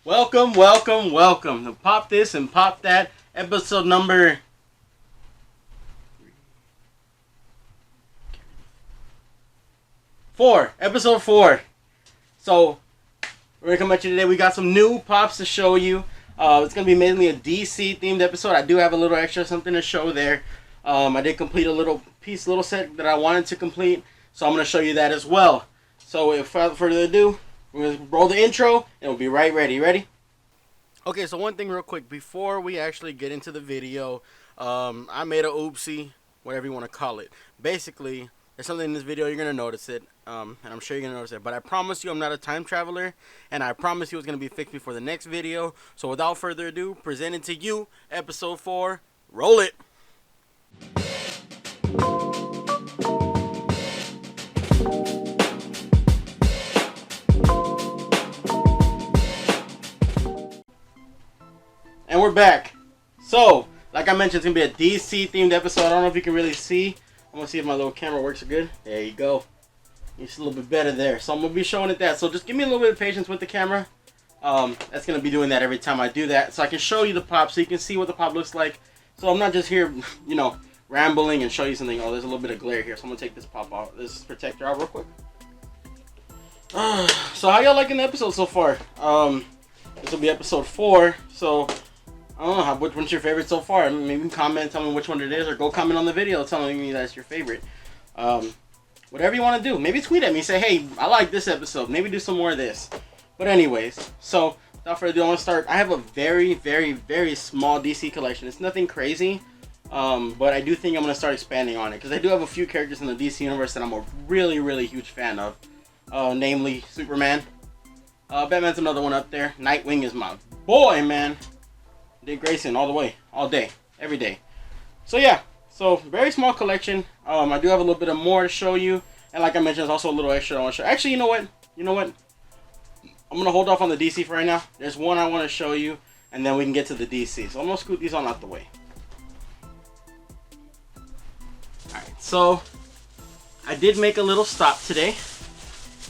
Welcome to Pop This and Pop That, episode number 4. Episode 4. So, we're going to come at you today. We got some new pops to show you. It's going to be mainly a DC themed episode. I do have a little extra something to show there. I did complete a little set that I wanted to complete, so I'm going to show you that as well. So, without further ado, we're going to roll the intro, and we'll be right ready. Ready? Okay, so one thing real quick, before we actually get into the video, I made a oopsie, whatever you want to call it. Basically, there's something in this video, you're going to notice it, and I'm sure you're going to notice it. But I promise you I'm not a time traveler, and I promise you it's going to be fixed before the next video. So without further ado, presenting to you, episode 4, roll it! And we're back. So, like I mentioned, it's going to be a DC themed episode. I don't know if you can really see. I'm going to see if my little camera works good. There you go. It's a little bit better there. So I'm going to be showing it that. So just give me a little bit of patience with the camera. That's going to be doing that every time I do that. So I can show you the pop so you can see what the pop looks like. So I'm not just here, rambling and show you something. Oh, there's a little bit of glare here. So I'm going to take this pop off, this protector out real quick. So how y'all liking the episode so far? This will be episode 4. So I don't know, which one's your favorite so far? Maybe comment, tell me which one it is, or go comment on the video telling me that's your favorite. Whatever you want to do. Maybe tweet at me, say, hey, I like this episode. Maybe do some more of this. But anyways, so without further ado, I want to start. I have a very, very, very small DC collection. It's nothing crazy, but I do think I'm going to start expanding on it, because I do have a few characters in the DC universe that I'm a really, really huge fan of. Namely, Superman. Batman's another one up there. Nightwing is my boy, man. Dick Grayson all the way, all day, every day. So yeah, so very small collection. I do have a little bit of more to show you, and like I mentioned, there's also a little extra I want to show. Actually, you know what? I'm gonna hold off on the DC for right now. There's one I want to show you, and then we can get to the DC. So I'm gonna scoot these on out the way. All right, so I did make a little stop today.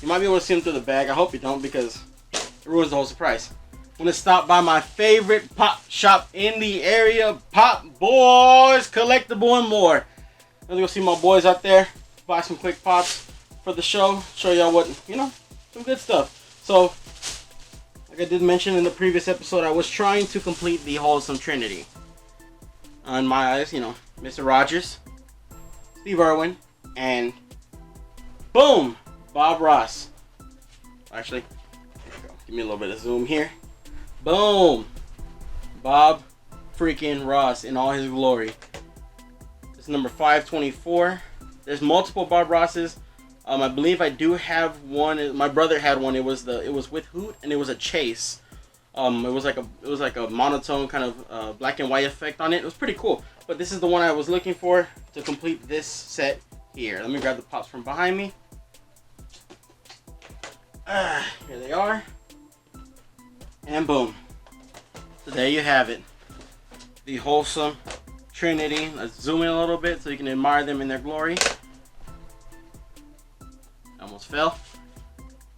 You might be able to see them through the bag. I hope you don't, because it ruins the whole surprise. I'm gonna stop by my favorite pop shop in the area, Pop Boys Collectible and More. Let's go see my boys out there, buy some quick pops for the show, show y'all what, some good stuff. So, like I did mention in the previous episode, I was trying to complete the Wholesome Trinity. On my eyes, Mr. Rogers, Steve Irwin, and boom, Bob Ross. Actually, there you go. Give me a little bit of zoom here. Boom! Bob freaking Ross in all his glory. This is number 524. There's multiple Bob Rosses. I believe I do have one. My brother had one. It was with Hoot, and it was a chase. It was like a monotone kind of black and white effect on it. It was pretty cool. But this is the one I was looking for to complete this set here. Let me grab the pops from behind me. Here they are. And boom. So there you have it. The Wholesome Trinity. Let's zoom in a little bit so you can admire them in their glory. Almost fell.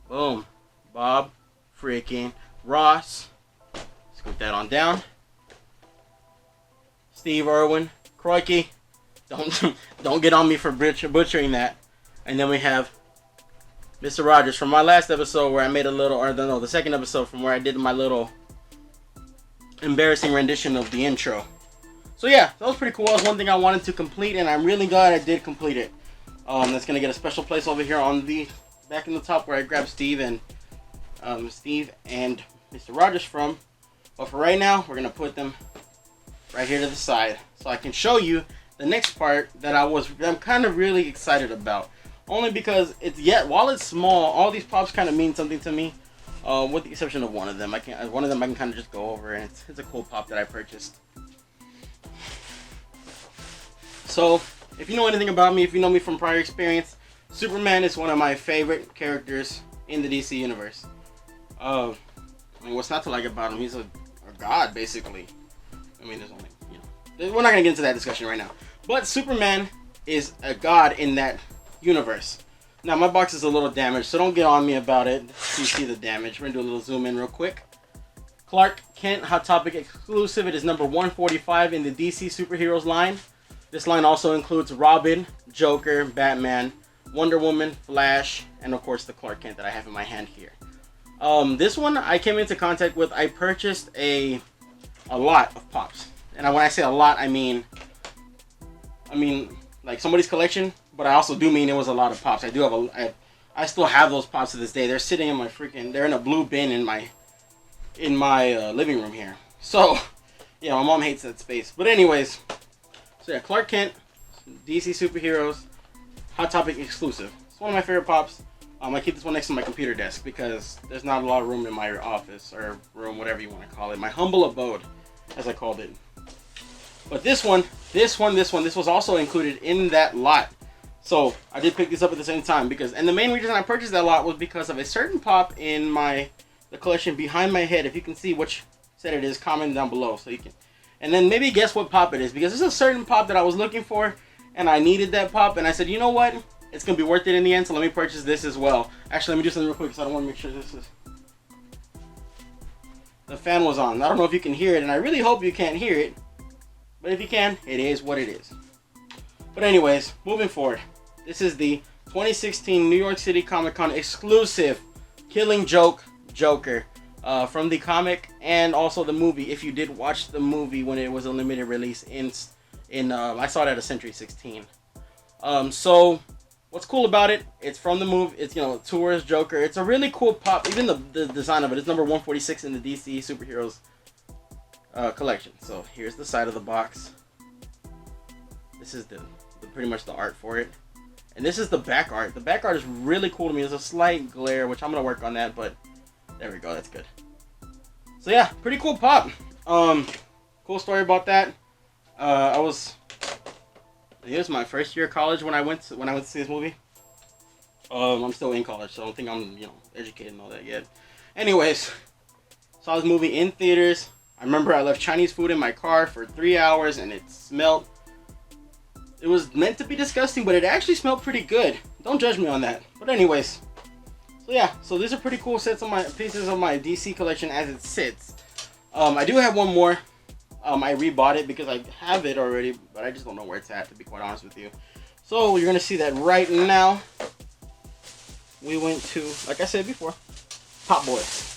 Boom. Bob freaking Ross. Scoot that on down. Steve Irwin. Crikey. Don't get on me for butchering that. And then we have Mr. Rogers from my last episode where I made the second episode from where I did my little embarrassing rendition of the intro. So yeah, that was pretty cool. That was one thing I wanted to complete, and I'm really glad I did complete it. That's gonna get a special place over here on the back in the top where I grabbed Steve and Mr. Rogers from. But for right now, we're gonna put them right here to the side so I can show you the next part that I'm kind of really excited about. Only because while it's small, all these pops kind of mean something to me, with the exception of one of them. I can kind of just go over, and it's a cool pop that I purchased. So, if you know anything about me, if you know me from prior experience, Superman is one of my favorite characters in the DC universe. What's not to like about him? He's a god, basically. There's only, we're not gonna get into that discussion right now. But Superman is a god in that universe. Now my box is a little damaged, so don't get on me about it. You see the damage. We're gonna do a little zoom in real quick. Clark Kent Hot Topic exclusive. It is number 145 in the DC Superheroes line. This line also includes Robin, Joker, Batman, Wonder Woman, Flash, and of course the Clark Kent that I have in my hand here. This one I came into contact with. I purchased a lot of pops, and when I say a lot, I mean like somebody's collection, but I also do mean it was a lot of pops. I still have those pops to this day. They're sitting in my they're in a blue bin in my living room here. So yeah, my mom hates that space. But anyways, so yeah, Clark Kent, DC Superheroes, Hot Topic exclusive. It's one of my favorite pops. I keep this one next to my computer desk because there's not a lot of room in my office or room, whatever you want to call it. My humble abode, as I called it. But this one was also included in that lot. So I did pick this up at the same time and the main reason I purchased that lot was because of a certain pop in the collection behind my head. If you can see which set it is, comment down below so you can. And then maybe guess what pop it is, because there's a certain pop that I was looking for and I needed that pop, and I said, you know what? It's going to be worth it in the end, so let me purchase this as well. Actually, let me do something real quick because I don't want to make sure this is... The fan was on. I don't know if you can hear it, and I really hope you can't hear it. But if you can, it is what it is. But anyways, moving forward. This is the 2016 New York City Comic Con exclusive Killing Joke Joker. From the comic and also the movie, if you did watch the movie when it was a limited release I saw it at a Century 16. So what's cool about it, it's from the movie, it's, Tour's Joker. It's a really cool pop. Even the design of it is number 146 in the DC Superheroes collection. So here's the side of the box. This is the pretty much the art for it. And this is the back art. The back art is really cool to me. There's a slight glare, which I'm going to work on that, but there we go, that's good. So yeah, pretty cool pop. Cool story about that. It was my first year of college when I went to see this movie. I'm still in college, so I don't think I'm, educated and all that yet. Anyways, saw this movie in theaters. I remember I left Chinese food in my car for 3 hours and it smelled. It was meant to be disgusting, but it actually smelled pretty good. Don't judge me on that. But anyways, so yeah, so these are pretty cool pieces of my DC collection as it sits. I do have one more. I rebought it because I have it already, but I just don't know where it's at, to be quite honest with you. So you're gonna see that right now. We went to, like I said before, Pop Boys.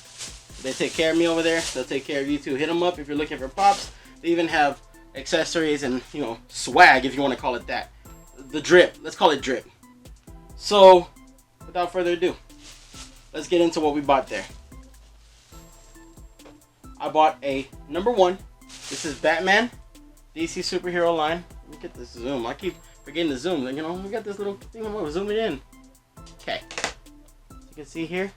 They take care of me over there. They'll take care of you too. Hit them up if you're looking for pops. They even have accessories and swag, if you want to call it that. The drip. Let's call it drip. So without further ado, let's get into what we bought there. I bought a number 1. This is Batman, DC Superhero line. Let me get this zoom. I keep forgetting to zoom. We got this little thing. I'm gonna zoom it in. Okay. As you can see here,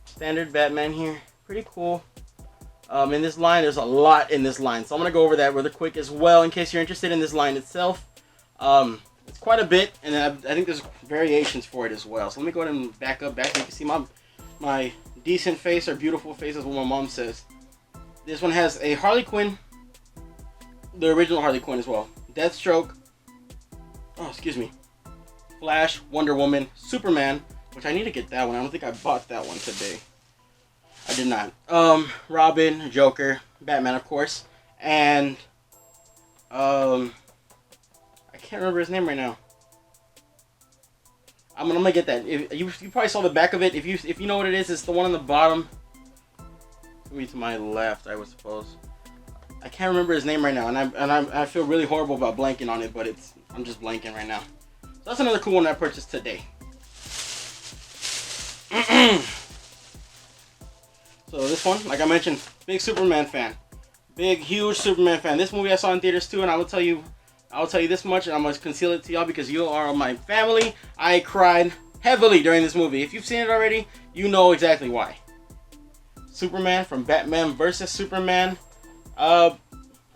standard Batman here. Pretty cool. In this line, there's a lot in this line, so I'm gonna go over that really quick as well, in case you're interested in this line itself. It's quite a bit, and I think there's variations for it as well. So let me go ahead and back up. You can see my decent face, or beautiful face, is what my mom says. This one has a Harley Quinn, the original Harley Quinn as well. Deathstroke. Oh, excuse me. Flash, Wonder Woman, Superman, which I need to get that one. I don't think I bought that one today. I did not. Robin, Joker, Batman, of course, and I can't remember his name right now. I'm gonna get that. You probably saw the back of it. If you know what it is, it's the one on the bottom. Maybe to my left, I would suppose. I can't remember his name right now, and I feel really horrible about blanking on it, but I'm just blanking right now. So that's another cool one I purchased today. So this one, like I mentioned, big Superman fan, big huge Superman fan. This movie I saw in theaters too, and I will tell you this much, and I'm gonna conceal it to y'all because you are my family. I cried heavily during this movie. If you've seen it already, you know exactly why. Superman from Batman vs. Superman. I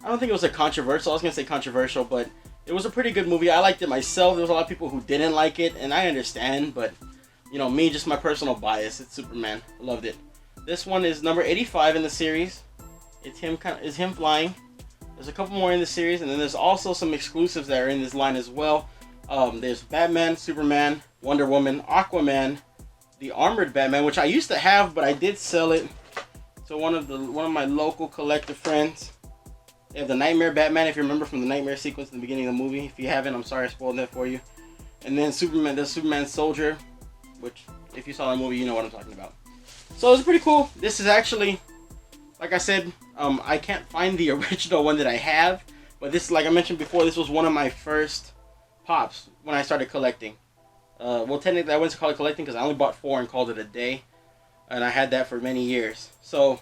don't think it was a controversial. I was gonna say controversial, but it was a pretty good movie. I liked it myself. There was a lot of people who didn't like it, and I understand. But me, just my personal bias. It's Superman. I loved it. This one is number 85 in the series. It's him flying. There's a couple more in the series, and then there's also some exclusives that are in this line as well. There's Batman, Superman, Wonder Woman, Aquaman, the Armored Batman, which I used to have, but I did sell it to to one of my local collector friends. They have the Nightmare Batman, if you remember from the Nightmare sequence in the beginning of the movie. If you haven't, I'm sorry I spoiled that for you. And then Superman, the Superman Soldier, which if you saw the movie, you know what I'm talking about. So it's pretty cool. This is actually, like I said, I can't find the original one that I have, but this, like I mentioned before, this was one of my first pops when I started collecting. Well, technically I wouldn't call it collecting because I only bought 4 and called it a day, and I had that for many years. So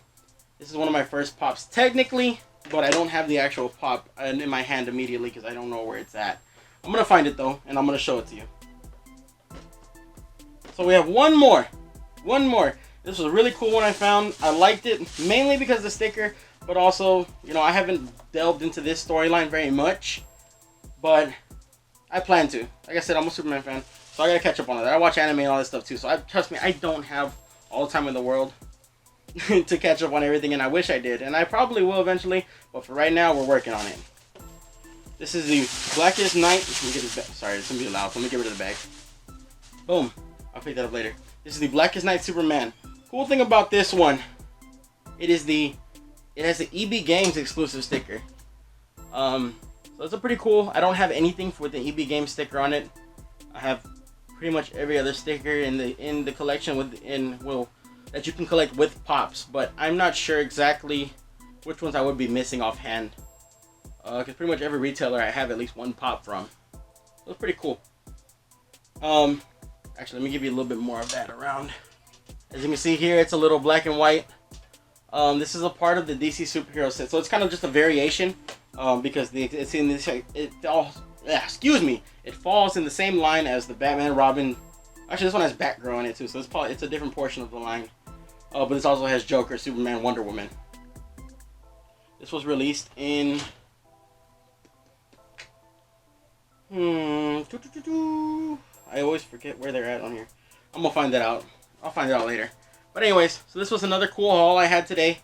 this is one of my first pops technically, but I don't have the actual pop in my hand immediately because I don't know where it's at. I'm gonna find it though, and I'm gonna show it to you. So we have one more. This was a really cool one I found. I liked it mainly because of the sticker, but also, you know, I haven't delved into this storyline very much, but I plan to. Like I said, I'm a Superman fan, so I gotta catch up on it. I watch anime and all that stuff too, so trust me, I don't have all the time in the world to catch up on everything, and I wish I did, and I probably will eventually, but for right now, we're working on it. This is the Blackest Night. Let me get this back. Sorry, it's gonna be loud. Let me get rid of the bag. Boom. I'll pick that up later. This is the Blackest Night Superman. Cool thing about this one, it has the EB Games exclusive sticker. So it's a pretty cool. I don't have anything with the EB Games sticker on it. I have pretty much every other sticker in the collection that you can collect with pops, but I'm not sure exactly which ones I would be missing offhand. Because pretty much every retailer I have at least one pop from. So it's pretty cool. Actually, let me give you a little bit more of that around. As you can see here, it's a little black and white. This is a part of the DC superhero set, so it's kind of just a variation. Because it's in this, it falls in the same line as the Batman, Robin. Actually, this one has Batgirl in it too, so it's a different portion of the line. But this also has Joker, Superman, Wonder Woman. This was released in I always forget where they're at on here. I'm gonna find that out. I'll find it out later. But anyways, so this was another cool haul I had today.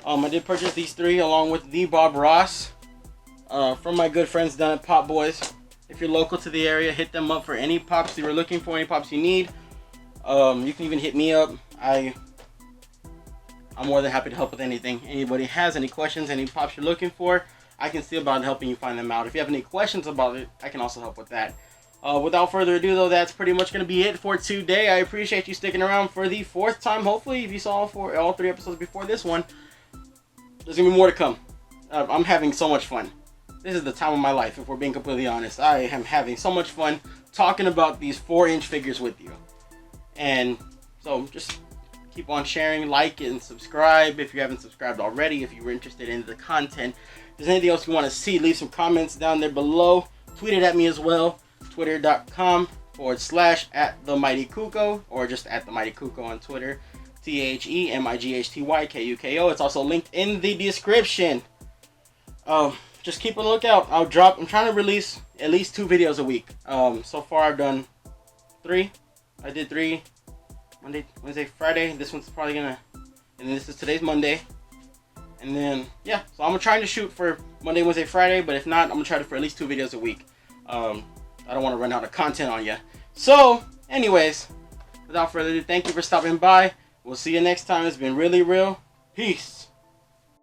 I did purchase these 3 along with the Bob Ross from my good friends down at Pop Boys. If you're local to the area, hit them up for any pops you were looking for, any pops you need. You can even hit me up. I'm more than happy to help with anything. Anybody has any questions, any pops you're looking for, I can see about helping you find them out. If you have any questions about it, I can also help with that. Without further ado, though, that's pretty much going to be it for today. I appreciate you sticking around for the 4th time. Hopefully, if you saw all 3 episodes before this one, there's going to be more to come. I'm having so much fun. This is the time of my life, if we're being completely honest. I am having so much fun talking about these 4-inch figures with you. And so just keep on sharing, like, and subscribe if you haven't subscribed already, if you were interested in the content. If there's anything else you want to see, leave some comments down there below. Tweet it at me as well. Twitter.com/@TheMightyKuko, or just @TheMightyKuko on Twitter. TheMightyKuko. It's also linked in the description. Just keep a lookout. I'm trying to release at least 2 videos a week. So far I've done 3. I did 3 Monday, Wednesday, Friday. This one's probably gonna, and then today's Monday. And then, yeah, so I'm trying to shoot for Monday, Wednesday, Friday, but if not, I'm gonna try to for at least 2 videos a week. I don't want to run out of content on you. So, anyways, without further ado, thank you for stopping by. We'll see you next time. It's been really real. Peace.